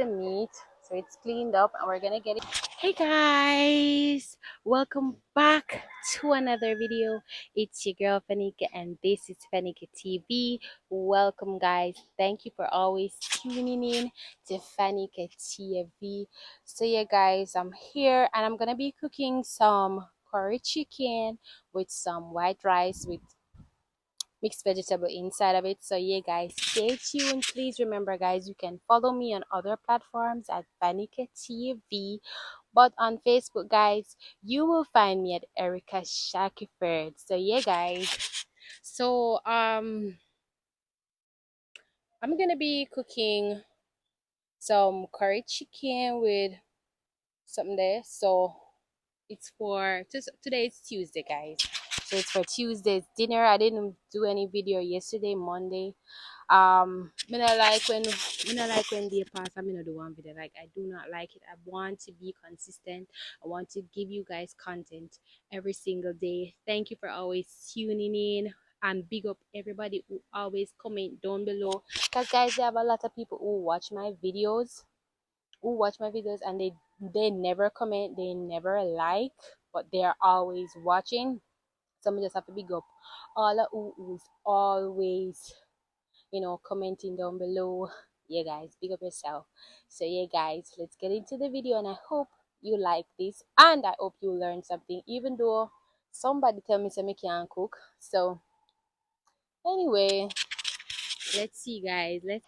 the meat, so it's cleaned up, and we're gonna get it. Hey guys, welcome back to another video. It's your girl Fanika, and this is Fanika TV. Welcome, guys. Thank you for always tuning in to Fanika TV. So yeah, guys, I'm here and I'm gonna be cooking some curry chicken with some white rice with mixed vegetable inside of it. So yeah, guys, stay tuned. Please remember, guys, you can follow me on other platforms at Fanika TV, but on Facebook, guys, you will find me at Erica Shackelford. So yeah, guys, so I'm gonna be cooking some curry chicken with something there. So it's for just today. It's Tuesday, guys, so it's for Tuesday's dinner. I didn't do any video yesterday, Monday. Me not like when they pass. I'm gonna do one video. Like, I do not like it. I want to be consistent. I want to give you guys content every single day. Thank you for always tuning in, and big up everybody who always comment down below, because guys, there have a lot of people who watch my videos and they never comment, they never like, but they are always watching. Some just have to big up all of who's always commenting down below. Yeah, guys, big up yourself. So yeah, guys, let's get into the video, and I hope you like this, and I hope you learn something, even though somebody tell me say me can't cook. So anyway, let's see, guys. Let's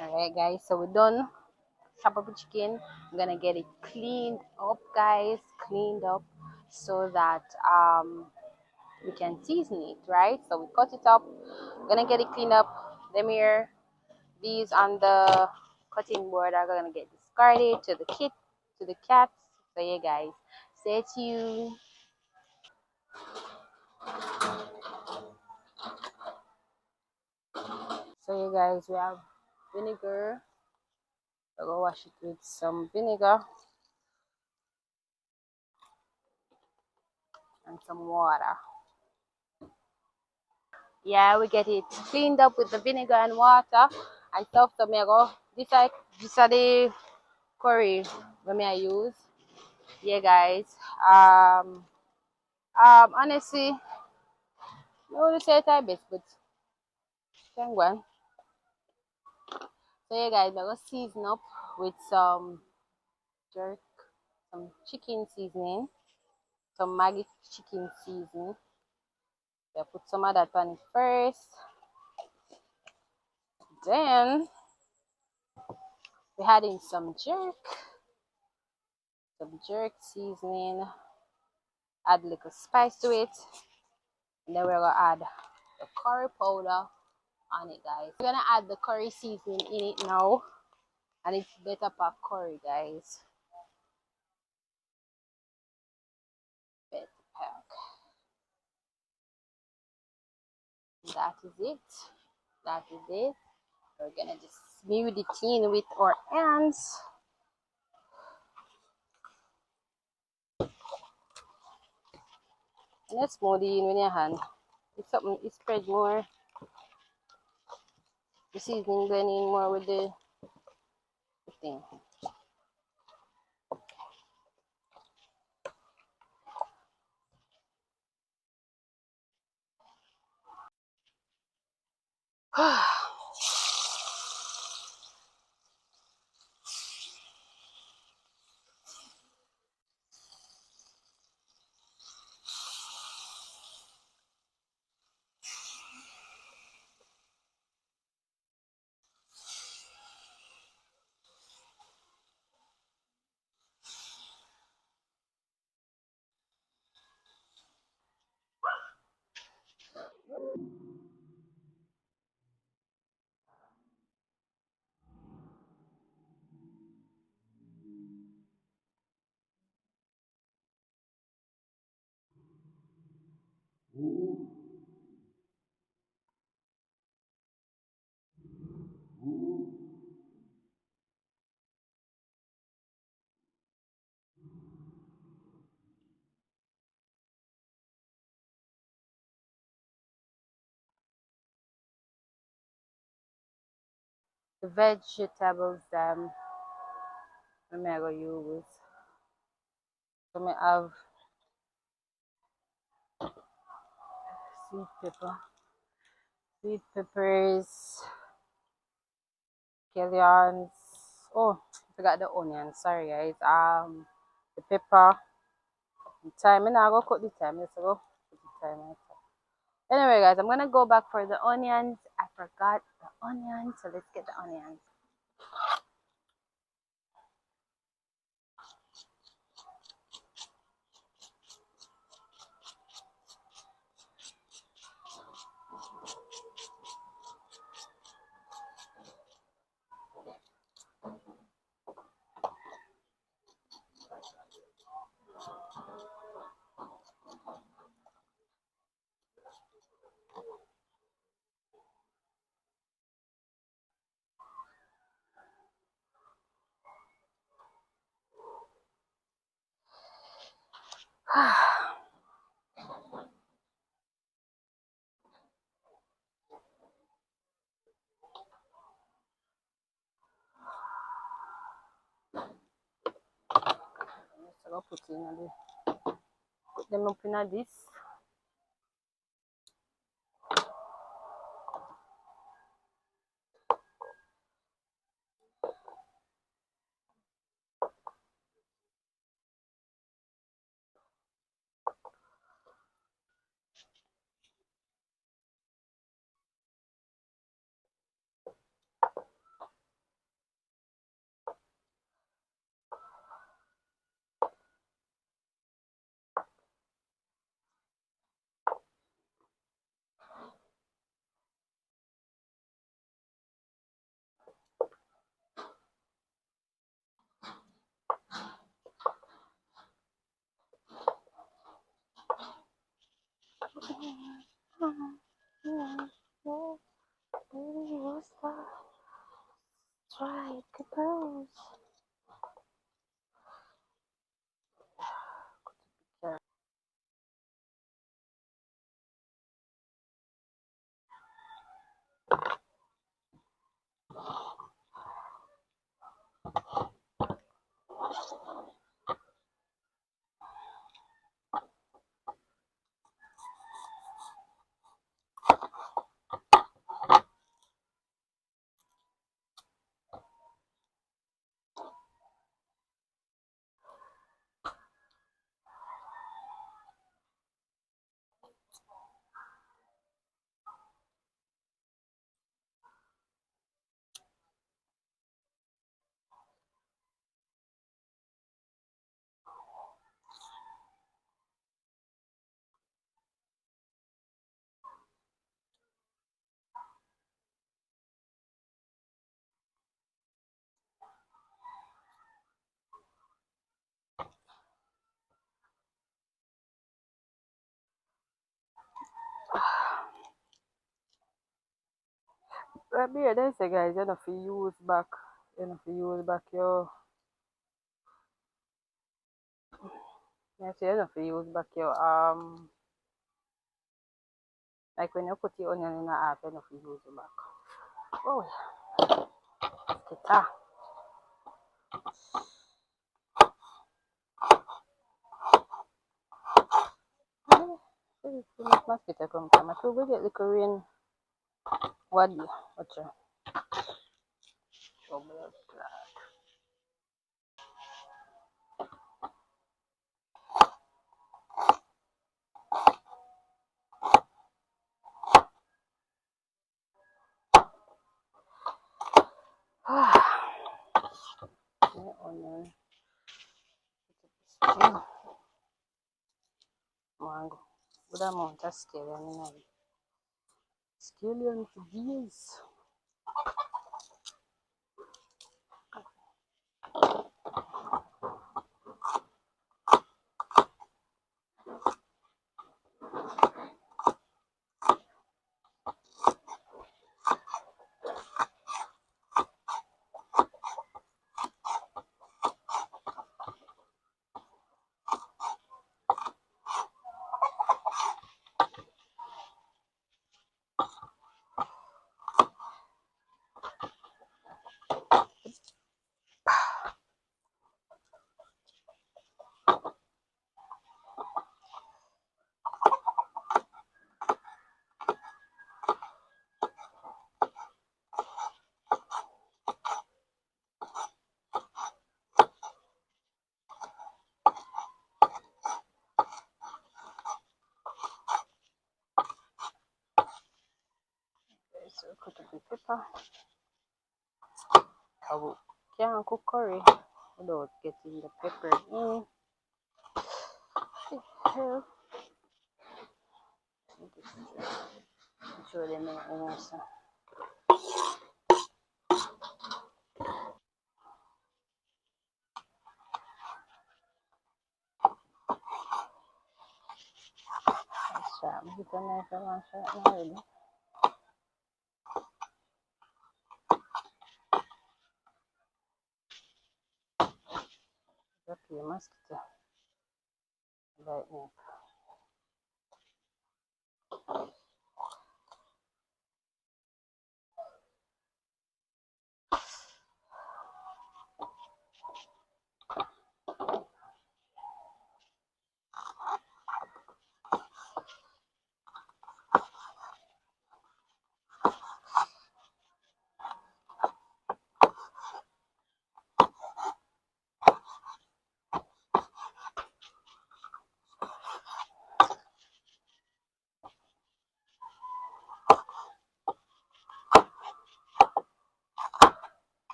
all right, guys. So we're done chop up the chicken. I'm gonna get it cleaned up, guys, cleaned up, so that we can season it, right? So we cut it up. I'm gonna get it cleaned up. Them here, these on the cutting board are gonna get discarded to the cats. So yeah, guys, stay tuned. So yeah, guys, we have vinegar. I'll go wash it with some vinegar and some water. Yeah, we get it cleaned up with the vinegar and water, and stuff. So me I go this are the curry when me I use. Yeah, guys. Honestly, no to say it best, but thank one. So yeah, guys, I'm gonna season up with some jerk, some chicken seasoning, some Maggi chicken seasoning. So I put some of that on it first. Then we add in some jerk seasoning, add a little spice to it, and then we're gonna add the curry powder on it, guys. We're gonna add the curry seasoning in it now, and it's better for curry, guys. Better pack. That is it. That is it. We're gonna just smooth it in with our hands. And let's smooth it in with your hand. If something is spread more, the seasoning blend in more with the thing. The vegetables I'm gonna use. So I have sweet pepper, sweet peppers, scallions. Oh, I forgot the onion. Sorry, guys. The pepper, the thyme. And I go cook the thyme. Let's go put the thyme on top. Anyway, guys, I'm gonna go back for the onions. I forgot the onions, so let's get the onions. So I'll put them up in this. Try propose. Right here, they say, guys, you know, if you use back, you know, if you use back your, I say, you know, if you use back your, like when you put your onion in a half, you know, if you use it back. Oh, guitar. Mosquito come from. I could get the Korean. What? What's your trouble? Onion. Mango. Good amount of scallion in it. Scallion for beans. So cut up the pepper. I can't cook curry without getting the pepper in. Hell. Show them in so. Sharp. Hit a knife and one shot already. Okay, mosquito. Right now.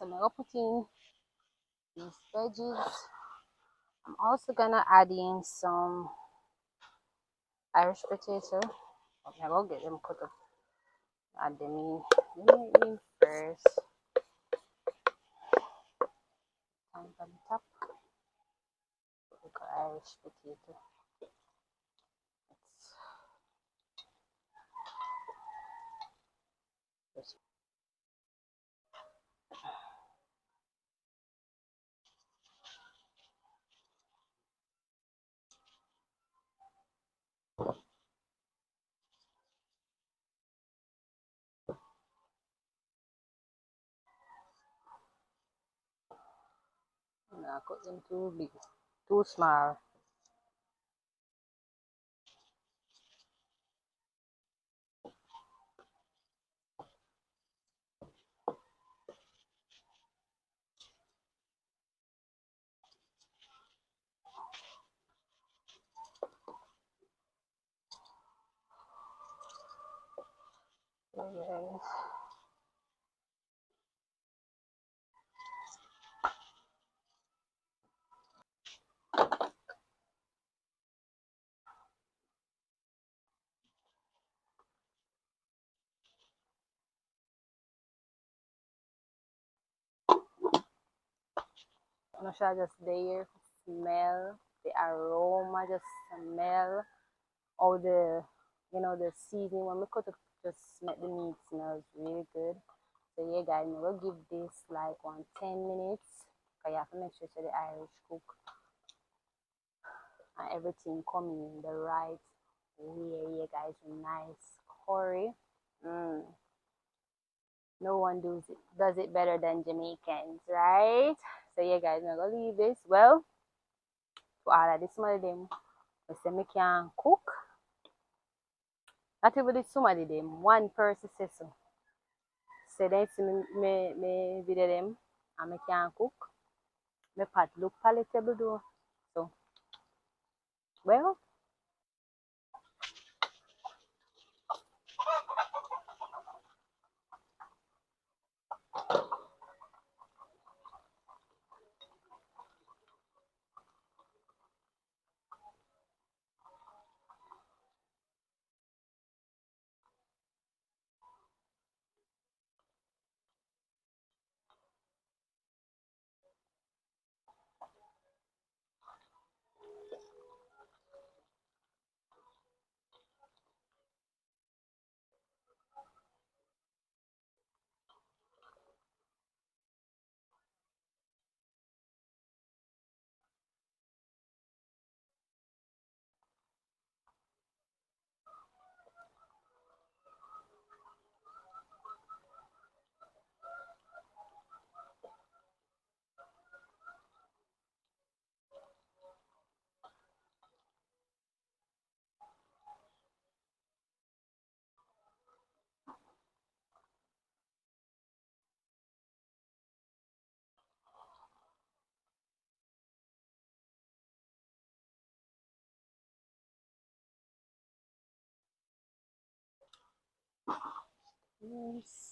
So I'm gonna put in these veggies. I'm also gonna add in some Irish potato. Okay, I'll get them cut up. Add them in. Let me in first. And on top, we got Irish potato. Let's just not cut them too big, too small. Okay. I'm sure just there, smell the aroma, just smell all the, you know, the seasoning when we cut Just make the meat smells really good. So yeah guys, I'm gonna give this like 10 minutes. Cause you have to make sure so the Irish cook and everything coming in the right way. Yeah guys, a nice curry. Mm. No one does it better than Jamaicans, right? So yeah guys, I'm gonna leave this. Well, to all of this some of them we say me can cook. Not even this some of them. One person says so. Say they see me video them and me can cook. My pot look palatable though. So well, yes.